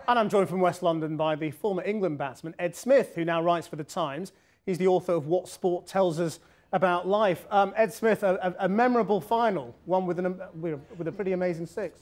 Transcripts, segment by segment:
And I'm joined from West London by the former England batsman Ed Smith, who now writes for The Times. He's the author of What Sport Tells Us About Life. Ed Smith, a memorable final, one with a pretty amazing six.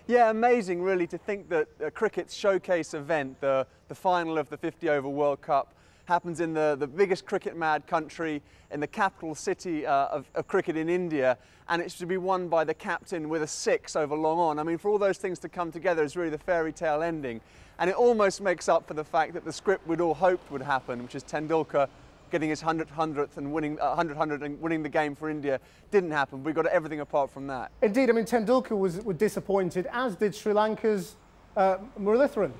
Yeah, amazing really to think that cricket's showcase event, the final of the 50-over World Cup, happens in the biggest cricket-mad country, in the capital city of cricket in India, and it's to be won by the captain with a six over long on. I mean, for all those things to come together is really the fairy tale ending, and it almost makes up for the fact that the script we'd all hoped would happen, which is Tendulkar getting his 100th and winning 100 and winning the game for India, didn't happen. We got everything apart from that. Indeed, I mean, Tendulkar was disappointed, as did Sri Lanka's Muralitharan.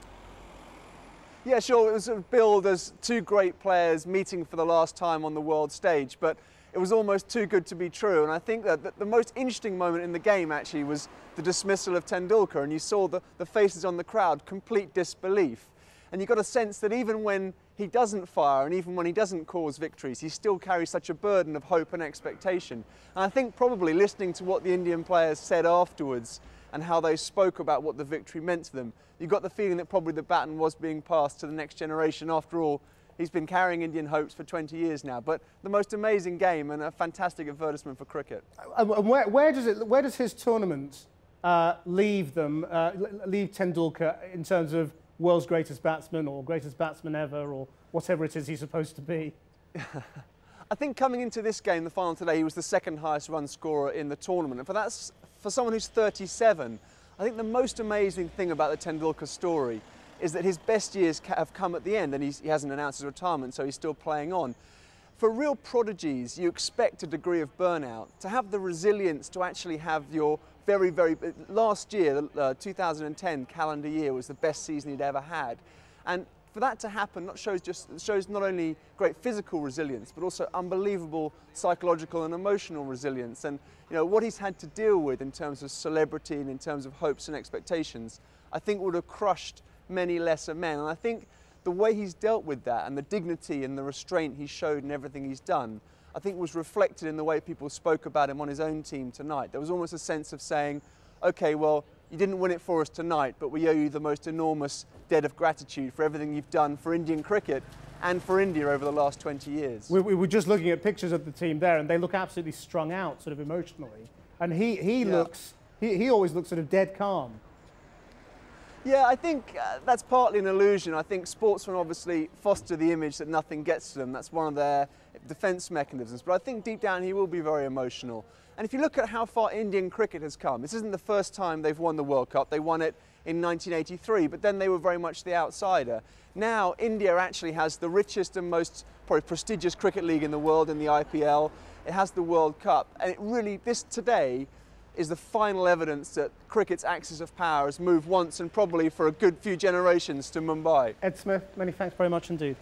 Yeah, sure, it was sort of billed as two great players meeting for the last time on the world stage, but it was almost too good to be true. And I think that the most interesting moment in the game actually was the dismissal of Tendulkar, and you saw the faces on the crowd, complete disbelief. And you got a sense that even when he doesn't fire and even when he doesn't cause victories, he still carries such a burden of hope and expectation. And I think probably listening to what the Indian players said afterwards and how they spoke about what the victory meant to them, you got the feeling that probably the baton was being passed to the next generation. After all, he's been carrying Indian hopes for 20 years now. But the most amazing game and a fantastic advertisement for cricket. And where does his tournament leave Tendulkar in terms of world's greatest batsman or greatest batsman ever or whatever it is he's supposed to be? I think coming into this game, the final today, he was the second highest run scorer in the tournament. And for someone who's 37, I think the most amazing thing about the Tendulkar story is that his best years have come at the end, and he hasn't announced his retirement, so he's still playing on. For real prodigies, you expect a degree of burnout. To have the resilience to actually have your last year, the 2010 calendar year, was the best season he'd ever had. And for that to happen shows not only great physical resilience, but also unbelievable psychological and emotional resilience. And you know, what he's had to deal with in terms of celebrity and in terms of hopes and expectations, I think would have crushed many lesser men. And I think the way he's dealt with that and the dignity and the restraint he showed in everything he's done, I think was reflected in the way people spoke about him on his own team tonight. There was almost a sense of saying, okay, well, you didn't win it for us tonight, but we owe you the most enormous debt of gratitude for everything you've done for Indian cricket and for India over the last 20 years. We were just looking at pictures of the team there, and they look absolutely strung out, sort of emotionally. And he always looks sort of dead calm. Yeah, I think that's partly an illusion. I think sportsmen obviously foster the image that nothing gets to them. That's one of their defence mechanisms. But I think deep down he will be very emotional. And if you look at how far Indian cricket has come, this isn't the first time they've won the World Cup. They won it in 1983, but then they were very much the outsider. Now India actually has the richest and most probably prestigious cricket league in the world in the IPL. It has the World Cup, and it really, this today is the final evidence that cricket's axis of power has moved once and probably for a good few generations to Mumbai. Ed Smith, many thanks very much indeed.